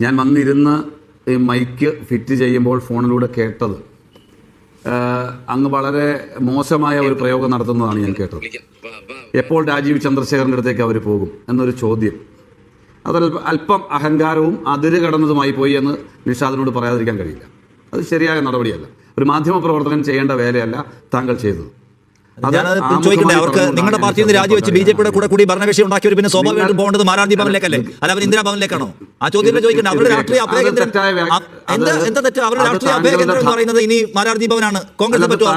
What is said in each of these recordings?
ഞാൻ വന്നിരുന്ന് ഈ മൈക്ക് ഫിറ്റ് ചെയ്യുമ്പോൾ ഫോണിലൂടെ കേട്ടത് അങ്ങ് വളരെ മോശമായ ഒരു പ്രയോഗം നടത്തുന്നതാണ് ഞാൻ കേട്ടത്. എപ്പോൾ രാജീവ് ചന്ദ്രശേഖരൻ്റെ അടുത്തേക്ക് അവർ പോകും എന്നൊരു ചോദ്യം, അത് അല്പം അഹങ്കാരവും അതിര് കടന്നതുമായി പോയി എന്ന് നിഷാദിനോട് പറയാതിരിക്കാൻ കഴിയില്ല. അത് ശരിയായ നടപടിയല്ല. ഒരു മാധ്യമപ്രവർത്തകൻ ചെയ്യേണ്ട വേലയല്ല താങ്കൾ ചെയ്തത്. ചോദിക്കണ്ടേ, അവർക്ക് നിങ്ങളുടെ പാർട്ടിയിൽ നിന്ന് രാജിവെച്ച് ബിജെപിയുടെ കൂടി ഭരണകക്ഷി ഉണ്ടാക്കിയവർ പിന്നെ സ്വാഭാവികമായിട്ടും പോകേണ്ടത് മാരാർജി ഭവനിലേക്കല്ലേ, അല്ല അവർ ഇന്ദിരാ ഭവനിലേക്കാണോ? ആ ചോദ്യം ചോദിക്കണ്ടേ. അവരുടെ രാഷ്ട്രീയ അഭയകേന്ദ്രം എന്താ തെറ്റ്? അവരുടെ രാഷ്ട്രീയ അഭയകേന്ദ്രം എന്ന് പറയുന്നത് ഇനി മാരാർജി ഭവനാണ്. കോൺഗ്രസിനെ പറ്റുമോ?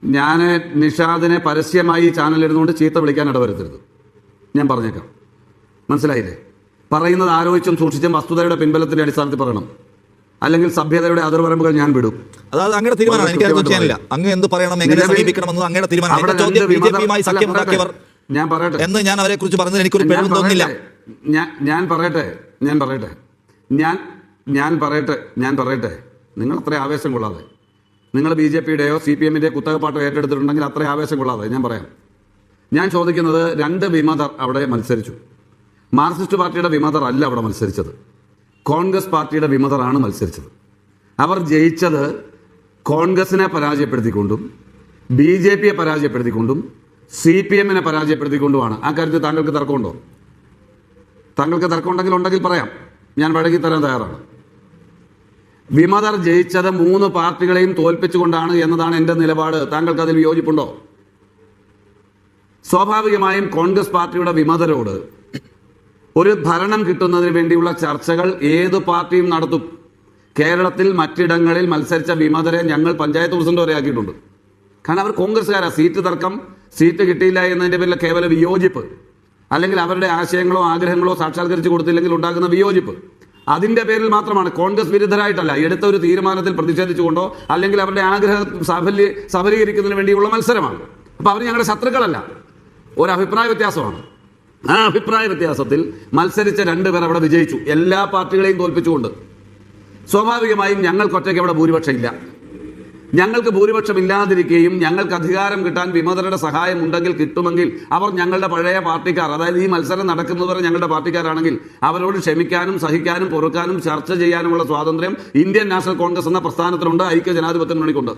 ഞാൻ നിഷാദിനെ പരസ്യമായി ചാനൽ ഇരുന്നുകൊണ്ട് ചീത്ത വിളിക്കാൻ ഇടവരുത്തരുത്. ഞാൻ പറഞ്ഞേക്കാം, മനസ്സിലായില്ലേ? പറയുന്നത് ആലോചിച്ചും സൂക്ഷിച്ചും വസ്തുതയുടെ പിൻബലത്തിന്റെ അടിസ്ഥാനത്തിൽ പറയണം, അല്ലെങ്കിൽ സഭ്യതയുടെ അതിർവരമ്പുകൾ ഞാൻ വിടും. അതായത് അങ്ങയുടെ തീരുമാനമാണ്, എനിക്ക് ചെയ്യാനില്ല. അങ്ങ് എന്ത് പറയണം, എങ്ങനെ സമീപിക്കണമെന്ന് അങ്ങയുടെ തീരുമാനമാണ്. ചോദ്യം ബിജെപിയുമായി സഖ്യമുണ്ടാക്കിയവർ ഞാൻ പറയട്ടെ എന്ന് ഞാൻ അവരെ കുറിച്ച് പറഞ്ഞത് എനിക്കൊരു പിഴവ് തോന്നുന്നില്ല. ഞാൻ പറയട്ടെ നിങ്ങൾ അത്ര ആവേശം കൊള്ളാതെ, നിങ്ങൾ BJP-യുടെയോ CPM-ൻ്റെയോ കുത്തകപ്പാട്ടോ ഏറ്റെടുത്തിട്ടുണ്ടെങ്കിൽ അത്ര ആവേശം കൊള്ളാതെ ഞാൻ പറയാം. ഞാൻ ചോദിക്കുന്നത്, രണ്ട് വിമതർ അവിടെ മത്സരിച്ചു. മാർക്സിസ്റ്റ് പാർട്ടിയുടെ വിമതർ അല്ല അവിടെ മത്സരിച്ചത്, കോൺഗ്രസ് പാർട്ടിയുടെ വിമതറാണ് മത്സരിച്ചത്. അവർ ജയിച്ചത് കോൺഗ്രസിനെ പരാജയപ്പെടുത്തിക്കൊണ്ടും BJP-യെ പരാജയപ്പെടുത്തിക്കൊണ്ടും CPM-നെ പരാജയപ്പെടുത്തിക്കൊണ്ടുമാണ്. ആ കാര്യത്തിൽ താങ്കൾക്ക് തർക്കമുണ്ടോ? താങ്കൾക്ക് തർക്കമുണ്ടെങ്കിൽ പറയാം, ഞാൻ വഴങ്ങി തരാൻ തയ്യാറാണ്. വിമതർ ജയിച്ചത് 3 പാർട്ടികളെയും തോൽപ്പിച്ചുകൊണ്ടാണ് എന്നതാണ് എൻ്റെ നിലപാട്. താങ്കൾക്ക് അതിൽ വിയോജിപ്പുണ്ടോ? സ്വാഭാവികമായും കോൺഗ്രസ് പാർട്ടിയുടെ വിമതരോട് ഒരു ഭരണം കിട്ടുന്നതിന് വേണ്ടിയുള്ള ചർച്ചകൾ ഏത് പാർട്ടിയും നടത്തും. കേരളത്തിൽ മറ്റിടങ്ങളിൽ മത്സരിച്ച വിമതരെ ഞങ്ങൾ പഞ്ചായത്ത് പ്രസിഡന്റ് വരെ ആക്കിയിട്ടുണ്ട്. കാരണം അവർ കോൺഗ്രസ്സുകാരാ. സീറ്റ് തർക്കം, സീറ്റ് കിട്ടിയില്ല എന്നതിൻ്റെ പേരിൽ കേവല വിയോജിപ്പ്, അല്ലെങ്കിൽ അവരുടെ ആശയങ്ങളോ ആഗ്രഹങ്ങളോ സാക്ഷാത്കരിച്ച് കൊടുത്തില്ലെങ്കിൽ ഉണ്ടാകുന്ന വിയോജിപ്പ്, അതിൻ്റെ പേരിൽ മാത്രമാണ്. കോൺഗ്രസ് വിരുദ്ധരായിട്ടല്ല, എടുത്ത ഒരു തീരുമാനത്തിൽ പ്രതിഷേധിച്ചുകൊണ്ടോ അല്ലെങ്കിൽ അവരുടെ ആഗ്രഹം സഫലീകരിക്കുന്നതിന് വേണ്ടിയുള്ള മത്സരമാണ്. അപ്പോൾ അവർ ഞങ്ങളുടെ ശത്രുക്കളല്ല, ഒരു അഭിപ്രായ വ്യത്യാസമാണ്. ആ അഭിപ്രായ വ്യത്യാസത്തിൽ മത്സരിച്ച 2 പേർ അവിടെ വിജയിച്ചു, എല്ലാ പാർട്ടികളെയും തോൽപ്പിച്ചുകൊണ്ട്. സ്വാഭാവികമായും ഞങ്ങൾക്കൊറ്റയ്ക്ക് അവിടെ ഭൂരിപക്ഷം ഇല്ല. ഞങ്ങൾക്ക് ഭൂരിപക്ഷം ഇല്ലാതിരിക്കുകയും ഞങ്ങൾക്ക് അധികാരം കിട്ടാൻ വിമതരുടെ സഹായം ഉണ്ടെങ്കിൽ കിട്ടുമെങ്കിൽ അവർ ഞങ്ങളുടെ പഴയ പാർട്ടിക്കാർ, അതായത് ഈ മത്സരം നടക്കുന്നവരെ ഞങ്ങളുടെ പാർട്ടിക്കാരാണെങ്കിൽ അവരോട് ക്ഷമിക്കാനും സഹിക്കാനും പൊറുക്കാനും ചർച്ച ചെയ്യാനുമുള്ള സ്വാതന്ത്ര്യം ഇന്ത്യൻ നാഷണൽ കോൺഗ്രസ് എന്ന പ്രസ്ഥാനത്തിനുണ്ട്, ഐക്യ ജനാധിപത്യ മുന്നണിക്കുണ്ട്.